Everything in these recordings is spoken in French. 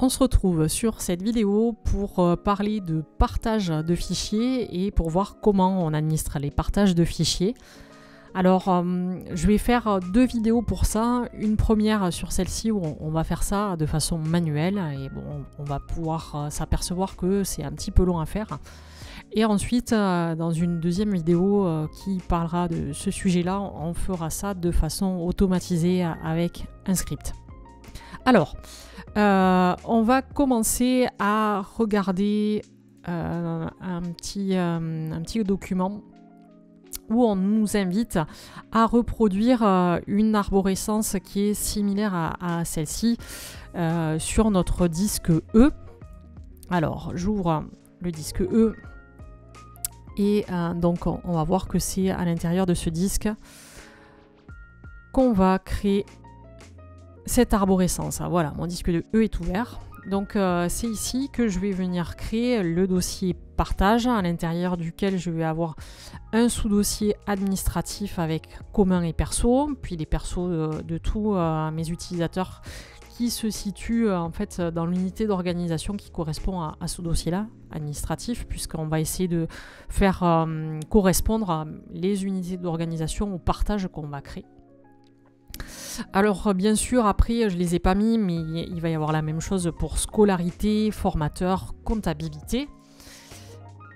On se retrouve sur cette vidéo pour parler de partage de fichiers et pour voir comment on administre les partages de fichiers. Alors, je vais faire deux vidéos pour ça. Une première sur celle-ci où on va faire ça de façon manuelle et bon, on va pouvoir s'apercevoir que c'est un petit peu long à faire. Et ensuite, dans une deuxième vidéo qui parlera de ce sujet-là, on fera ça de façon automatisée avec un script. Alors, on va commencer à regarder un petit document où on nous invite à reproduire une arborescence qui est similaire à celle-ci sur notre disque E. Alors, j'ouvre le disque E et donc on va voir que c'est à l'intérieur de ce disque qu'on va créer cette arborescence. Voilà, mon disque de E est ouvert. Donc c'est ici que je vais venir créer le dossier partage à l'intérieur duquel je vais avoir un sous-dossier administratif avec commun et perso, puis les persos de tous mes utilisateurs qui se situent en fait dans l'unité d'organisation qui correspond à ce dossier-là administratif, puisqu'on va essayer de faire correspondre les unités d'organisation au partage qu'on va créer. Alors bien sûr, après je les ai pas mis, mais il va y avoir la même chose pour scolarité, formateur, comptabilité.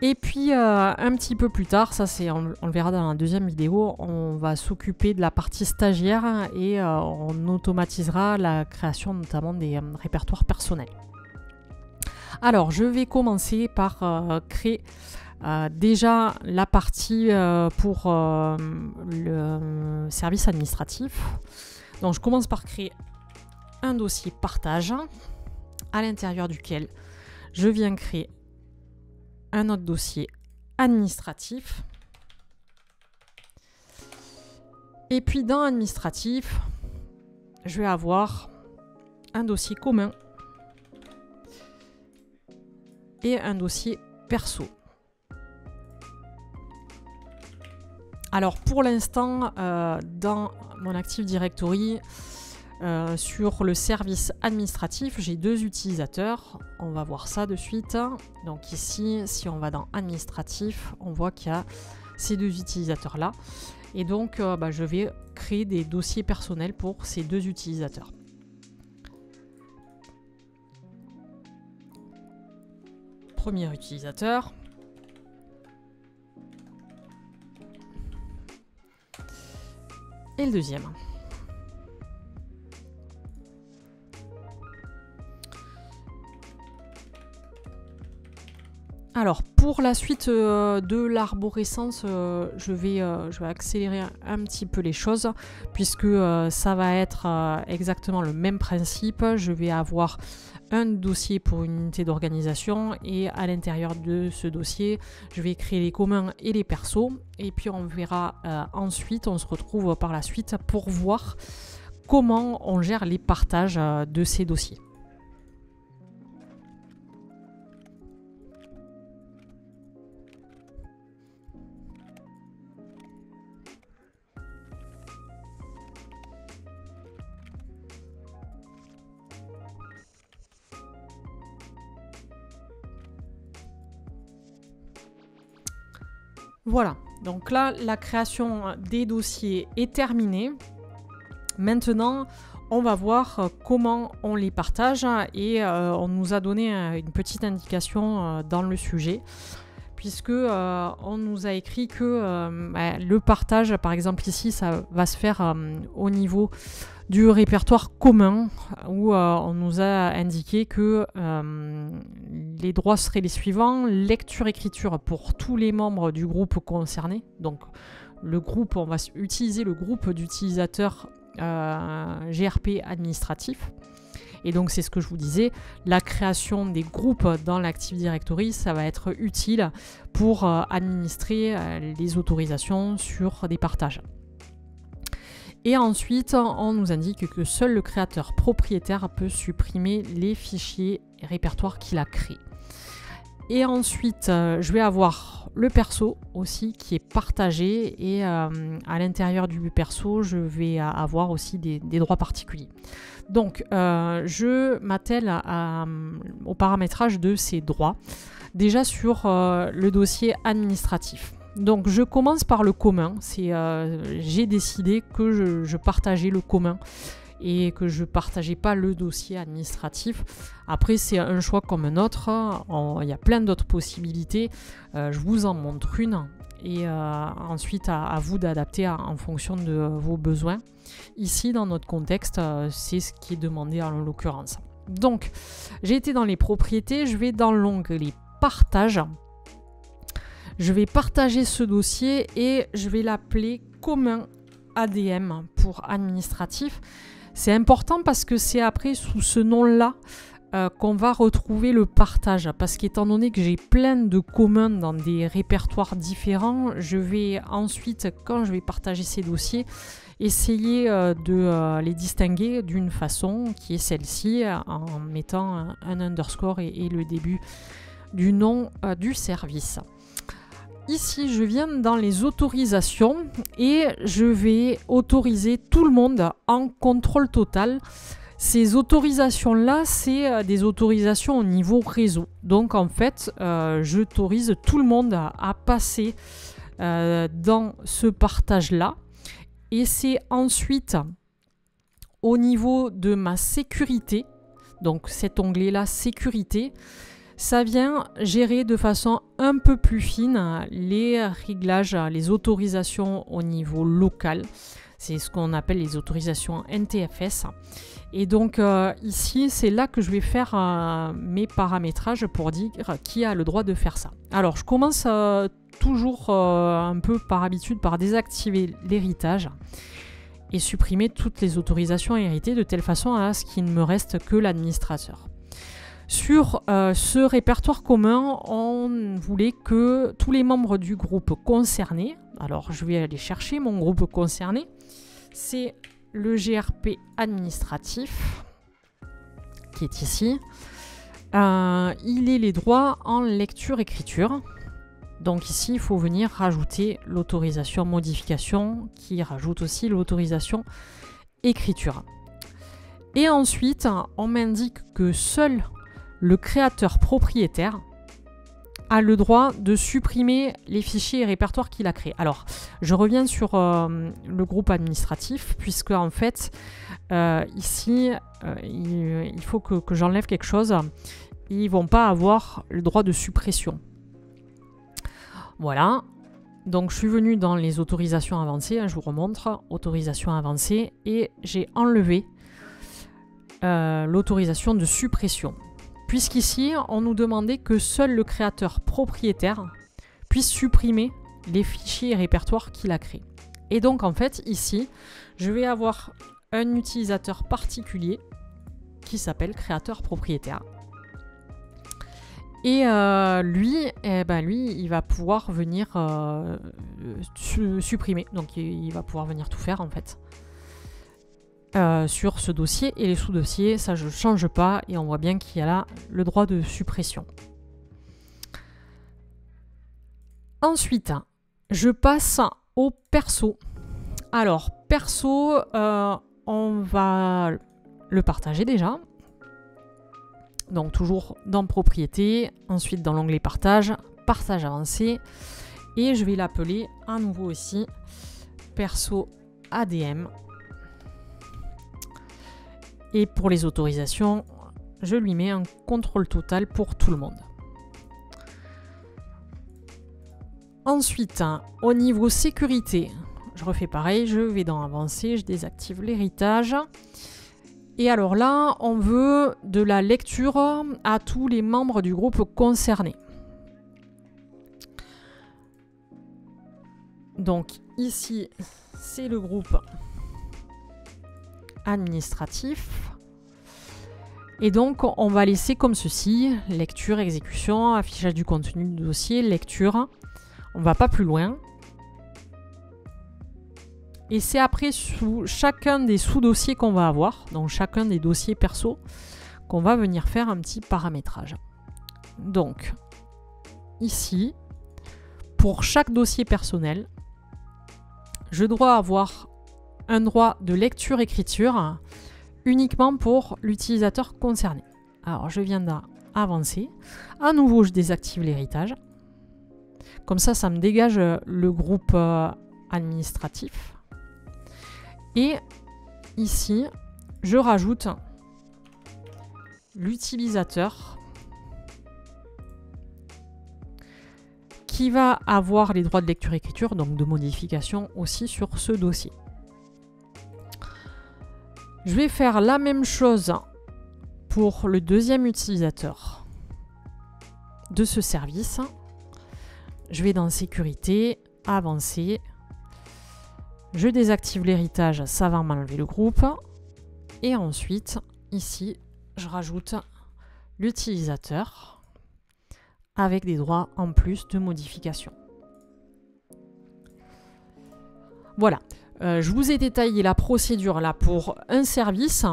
Et puis un petit peu plus tard, ça c'est on le verra dans la deuxième vidéo, on va s'occuper de la partie stagiaire et on automatisera la création notamment des répertoires personnels. Alors je vais commencer par créer déjà la partie pour le service administratif. Donc je commence par créer un dossier partage à l'intérieur duquel je viens créer un autre dossier administratif. Et puis dans administratif, je vais avoir un dossier commun et un dossier perso. Alors pour l'instant, dans mon Active Directory, sur le service administratif, j'ai deux utilisateurs. On va voir ça de suite. Donc ici, si on va dans administratif, on voit qu'il y a ces deux utilisateurs-là. Et donc, je vais créer des dossiers personnels pour ces deux utilisateurs. Premier utilisateur. Et le deuxième. Alors pour la suite de l'arborescence, je vais accélérer un petit peu les choses puisque ça va être exactement le même principe. Je vais avoir un dossier pour une unité d'organisation et à l'intérieur de ce dossier, je vais créer les communs et les persos et puis on verra ensuite, on se retrouve par la suite pour voir comment on gère les partages de ces dossiers. Voilà, donc là, la création des dossiers est terminée. Maintenant, on va voir comment on les partage et on nous a donné une petite indication dans le sujet, puisque on nous a écrit que le partage, par exemple ici, ça va se faire au niveau du répertoire commun, où on nous a indiqué que les droits seraient les suivants: lecture-écriture pour tous les membres du groupe concerné. Donc le groupe, on va utiliser le groupe d'utilisateurs GRP administratif. Et donc c'est ce que je vous disais, la création des groupes dans l'Active Directory, ça va être utile pour administrer les autorisations sur des partages. Et ensuite, on nous indique que seul le créateur propriétaire peut supprimer les fichiers et répertoires qu'il a créés. Et ensuite, je vais avoir le perso aussi qui est partagé. Et à l'intérieur du perso, je vais avoir aussi des droits particuliers. Donc, je m'attelle au paramétrage de ces droits. Déjà sur le dossier administratif. Donc, je commence par le commun. J'ai décidé que je partageais le commun et que je ne partageais pas le dossier administratif. Après, c'est un choix comme un autre. Il y a plein d'autres possibilités. Je vous en montre une. Et ensuite, à vous d'adapter en fonction de vos besoins. Ici, dans notre contexte, c'est ce qui est demandé en l'occurrence. Donc, j'ai été dans les propriétés. Je vais dans l'onglet partage. Je vais partager ce dossier et je vais l'appeler commun ADM pour administratif. C'est important parce que c'est après sous ce nom-là qu'on va retrouver le partage. Parce qu'étant donné que j'ai plein de communs dans des répertoires différents, je vais ensuite, quand je vais partager ces dossiers, essayer de les distinguer d'une façon qui est celle-ci, en mettant un underscore et le début du nom du service. Ici, je viens dans les autorisations et je vais autoriser tout le monde en contrôle total. Ces autorisations-là, c'est des autorisations au niveau réseau. Donc, en fait, j'autorise tout le monde à passer dans ce partage-là. Et c'est ensuite au niveau de ma sécurité, donc cet onglet-là, sécurité, ça vient gérer de façon un peu plus fine les réglages, les autorisations au niveau local. C'est ce qu'on appelle les autorisations NTFS. Et donc ici, c'est là que je vais faire mes paramétrages pour dire qui a le droit de faire ça. Alors, je commence toujours un peu par habitude par désactiver l'héritage et supprimer toutes les autorisations héritées de telle façon à ce qu'il ne me reste que l'administrateur. Sur ce répertoire commun, on voulait que tous les membres du groupe concerné, alors je vais aller chercher mon groupe concerné, c'est le GRP administratif, qui est ici. Il ait les droits en lecture-écriture. Donc ici, il faut venir rajouter l'autorisation modification, qui rajoute aussi l'autorisation écriture. Et ensuite, on m'indique que seul le créateur propriétaire a le droit de supprimer les fichiers et répertoires qu'il a créés. Alors, je reviens sur le groupe administratif, puisque en fait, ici, il faut que j'enlève quelque chose. Ils ne vont pas avoir le droit de suppression. Voilà. Donc, je suis venue dans les autorisations avancées. Je vous remontre. Autorisation avancée. Et j'ai enlevé l'autorisation de suppression. Puisqu'ici, on nous demandait que seul le créateur propriétaire puisse supprimer les fichiers et répertoires qu'il a créés. Et donc, en fait, ici, je vais avoir un utilisateur particulier qui s'appelle créateur propriétaire. Et lui, il va pouvoir venir supprimer. Donc, il va pouvoir venir tout faire, en fait. Sur ce dossier et les sous-dossiers, ça je ne change pas et on voit bien qu'il y a là le droit de suppression. Ensuite, je passe au perso. Alors, perso, on va le partager déjà. Donc toujours dans propriété, ensuite dans l'onglet partage, partage avancé et je vais l'appeler à nouveau aussi perso ADM. Et pour les autorisations, je lui mets un contrôle total pour tout le monde. Ensuite, au niveau sécurité, je refais pareil, je vais dans Avancer, je désactive l'héritage. Et alors là, on veut de la lecture à tous les membres du groupe concerné. Donc ici, c'est le groupe administratif. Et donc, on va laisser comme ceci, lecture, exécution, affichage du contenu du dossier, lecture. On ne va pas plus loin. Et c'est après sous chacun des sous-dossiers qu'on va avoir, donc chacun des dossiers perso, qu'on va venir faire un petit paramétrage. Donc, ici, pour chaque dossier personnel, je dois avoir un droit de lecture-écriture uniquement pour l'utilisateur concerné. Alors, je viens d'avancer. À nouveau, je désactive l'héritage. Comme ça me dégage le groupe administratif. Et ici, je rajoute l'utilisateur qui va avoir les droits de lecture-écriture, donc de modification aussi sur ce dossier. Je vais faire la même chose pour le deuxième utilisateur de ce service. Je vais dans sécurité, avancer. Je désactive l'héritage, ça va m'enlever le groupe. Et ensuite, ici, je rajoute l'utilisateur avec des droits en plus de modification. Voilà, je vous ai détaillé la procédure là pour un service.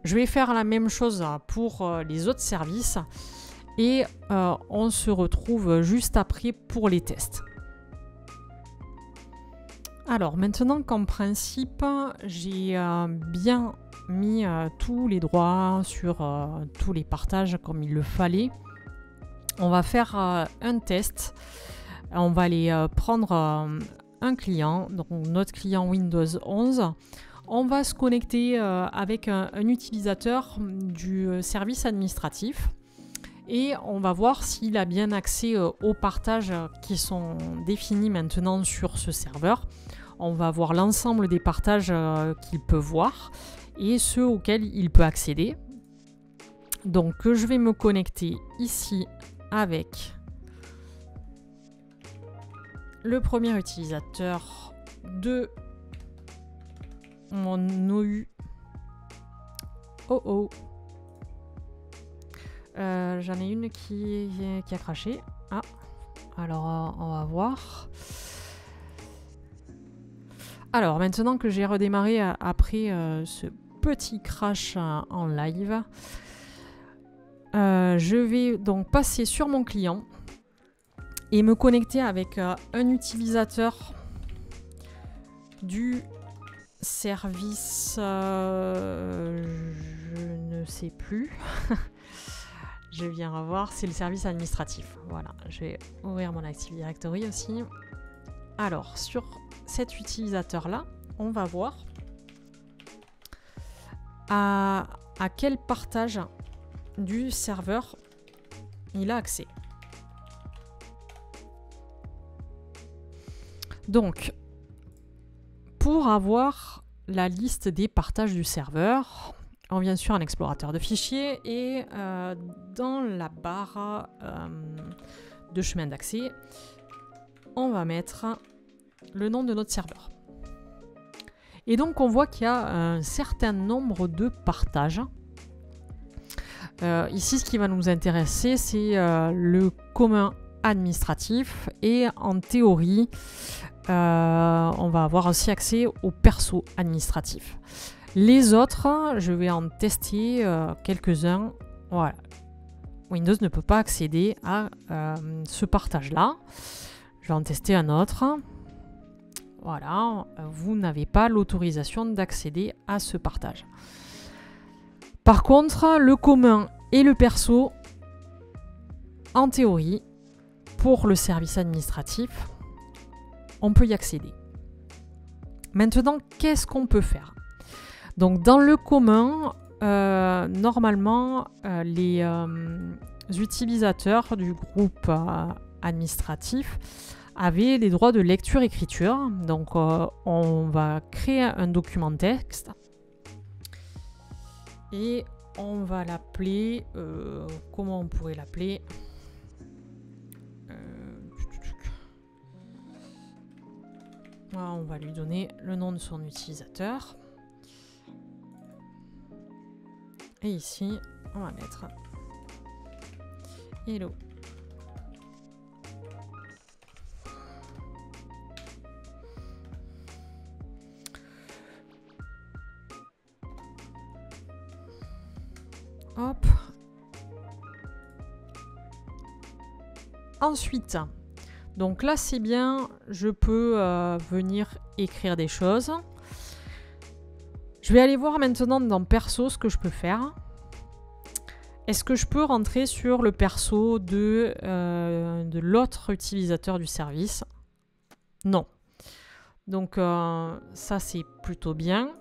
Je vais faire la même chose pour les autres services et on se retrouve juste après pour les tests. Alors maintenant qu'en principe j'ai bien mis tous les droits sur tous les partages comme il le fallait, on va faire un test. On va aller prendre un client, donc notre client Windows 11. On va se connecter avec un utilisateur du service administratif et on va voir s'il a bien accès aux partages qui sont définis maintenant sur ce serveur. On va voir l'ensemble des partages qu'il peut voir et ceux auxquels il peut accéder. Donc je vais me connecter ici avec le premier utilisateur de mon OU. J'en ai une qui a craché. Ah, alors on va voir. Alors maintenant que j'ai redémarré après ce petit crash en live, je vais donc passer sur mon client et me connecter avec un utilisateur du service, je ne sais plus. Je viens revoir, c'est le service administratif. Voilà, je vais ouvrir mon Active Directory aussi. Alors, sur cet utilisateur-là, on va voir à quel partage du serveur il a accès. Donc, pour avoir la liste des partages du serveur, on vient sur un explorateur de fichiers et dans la barre de chemin d'accès, on va mettre le nom de notre serveur. Et donc on voit qu'il y a un certain nombre de partages. Ici, ce qui va nous intéresser, c'est le commun administratif et en théorie, on va avoir aussi accès au perso administratif. Les autres, je vais en tester quelques-uns. Voilà. Windows ne peut pas accéder à ce partage-là. Je vais en tester un autre. Voilà, vous n'avez pas l'autorisation d'accéder à ce partage. Par contre, le commun et le perso, en théorie, pour le service administratif, on peut y accéder. Maintenant, qu'est-ce qu'on peut faire? Donc, dans le commun, normalement, les utilisateurs du groupe administratif avaient les droits de lecture-écriture. Donc, on va créer un document texte et on va l'appeler. Comment on pourrait l'appeler? On va lui donner le nom de son utilisateur. Et ici, on va mettre Hello. Hop. Ensuite, donc là c'est bien, je peux venir écrire des choses. Je vais aller voir maintenant dans perso ce que je peux faire. Est-ce que je peux rentrer sur le perso de l'autre utilisateur du service? Non. Donc ça c'est plutôt bien.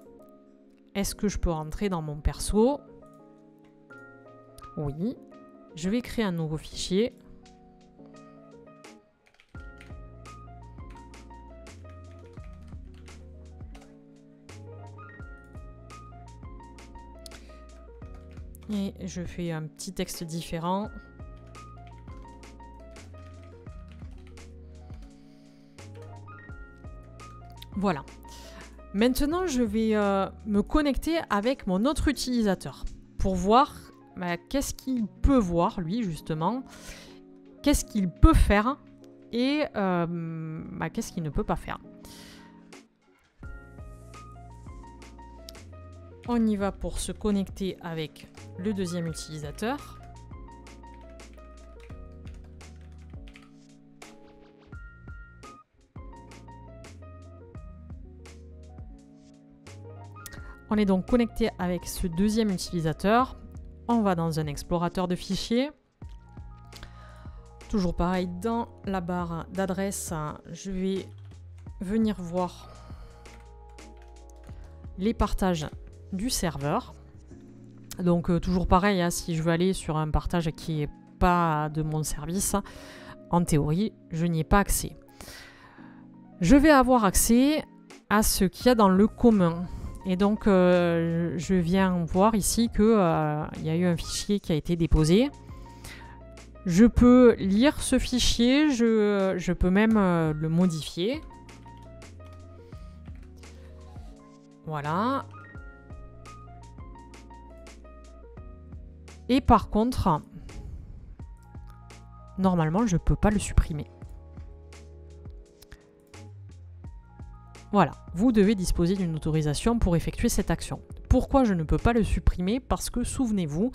Est-ce que je peux rentrer dans mon perso? Oui. Je vais créer un nouveau fichier. Et je fais un petit texte différent. Voilà. Maintenant, je vais me connecter avec mon autre utilisateur pour voir qu'est-ce qu'il peut voir, lui, justement. Qu'est-ce qu'il peut faire et qu'est-ce qu'il ne peut pas faire. On y va pour se connecter avec le deuxième utilisateur. On est donc connecté avec ce deuxième utilisateur. On va dans un explorateur de fichiers. Toujours pareil, dans la barre d'adresse, je vais venir voir les partages du serveur. Donc toujours pareil, hein, si je veux aller sur un partage qui n'est pas de mon service, en théorie, je n'y ai pas accès. Je vais avoir accès à ce qu'il y a dans le commun. Et donc je viens voir ici qu'il y a eu un fichier qui a été déposé. Je peux lire ce fichier, je peux même le modifier. Voilà. Et par contre, normalement, je ne peux pas le supprimer. Voilà, vous devez disposer d'une autorisation pour effectuer cette action. Pourquoi je ne peux pas le supprimer? Parce que souvenez-vous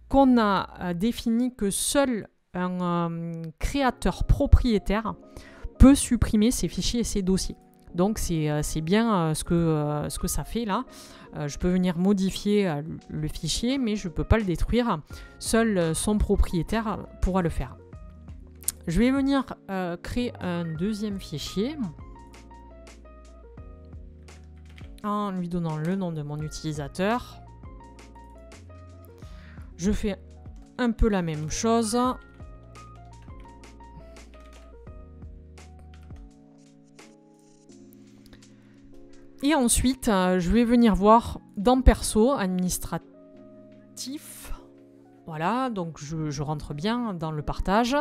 qu'on a défini que seul un créateur propriétaire peut supprimer ses fichiers et ses dossiers. Donc c'est bien ce que ça fait là. Je peux venir modifier le fichier, mais je ne peux pas le détruire. Seul son propriétaire pourra le faire. Je vais venir créer un deuxième fichier en lui donnant le nom de mon utilisateur. Je fais un peu la même chose. Et ensuite, je vais venir voir dans perso, administratif. Voilà, donc je rentre bien dans le partage.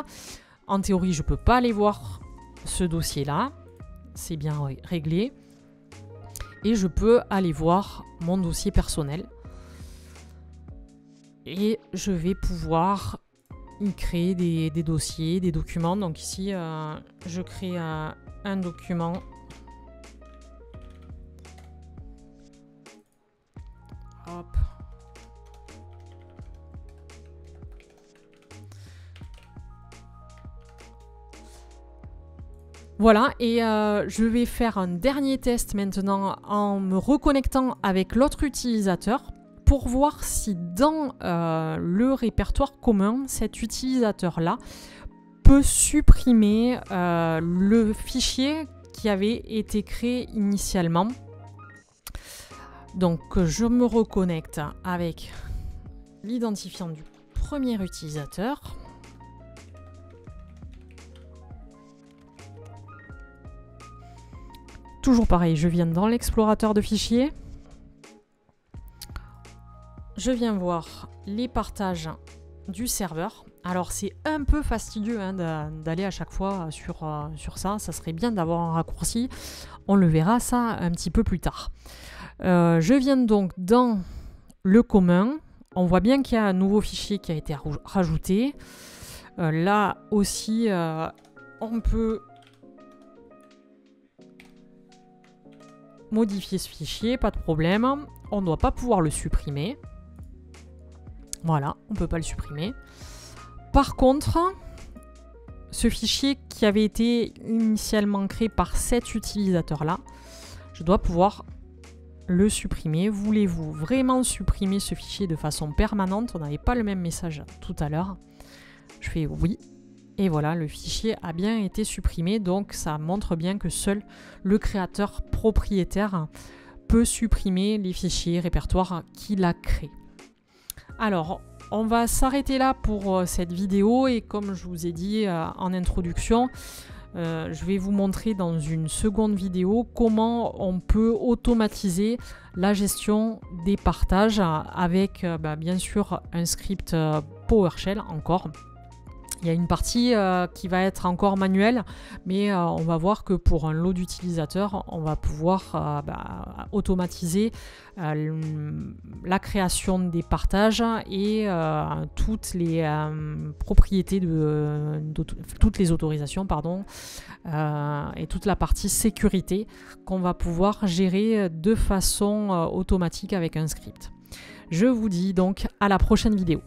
En théorie, je ne peux pas aller voir ce dossier-là. C'est bien réglé. Et je peux aller voir mon dossier personnel. Et je vais pouvoir y créer des dossiers, des documents. Donc ici, je crée un document. Hop. Voilà, et je vais faire un dernier test maintenant en me reconnectant avec l'autre utilisateur pour voir si dans le répertoire commun, cet utilisateur-là peut supprimer le fichier qui avait été créé initialement. Donc je me reconnecte avec l'identifiant du premier utilisateur. Toujours pareil, je viens dans l'explorateur de fichiers. Je viens voir les partages du serveur. Alors c'est un peu fastidieux hein, d'aller à chaque fois sur ça. Ça serait bien d'avoir un raccourci. On le verra ça un petit peu plus tard. Je viens donc dans le commun. On voit bien qu'il y a un nouveau fichier qui a été rajouté. Là aussi, on peut modifier ce fichier, pas de problème. On ne doit pas pouvoir le supprimer. Voilà, on ne peut pas le supprimer. Par contre, ce fichier qui avait été initialement créé par cet utilisateur-là, je dois pouvoir le supprimer. Voulez-vous vraiment supprimer ce fichier de façon permanente? On n'avait pas le même message tout à l'heure. Je fais oui. Et voilà, le fichier a bien été supprimé. Donc ça montre bien que seul le créateur propriétaire peut supprimer les fichiers répertoires qu'il a créés. Alors, on va s'arrêter là pour cette vidéo. Et comme je vous ai dit en introduction, je vais vous montrer dans une seconde vidéo comment on peut automatiser la gestion des partages avec bien sûr un script PowerShell encore. Il y a une partie qui va être encore manuelle, mais on va voir que pour un lot d'utilisateurs, on va pouvoir automatiser la création des partages et toutes les propriétés toutes les autorisations, et toute la partie sécurité qu'on va pouvoir gérer de façon automatique avec un script. Je vous dis donc à la prochaine vidéo.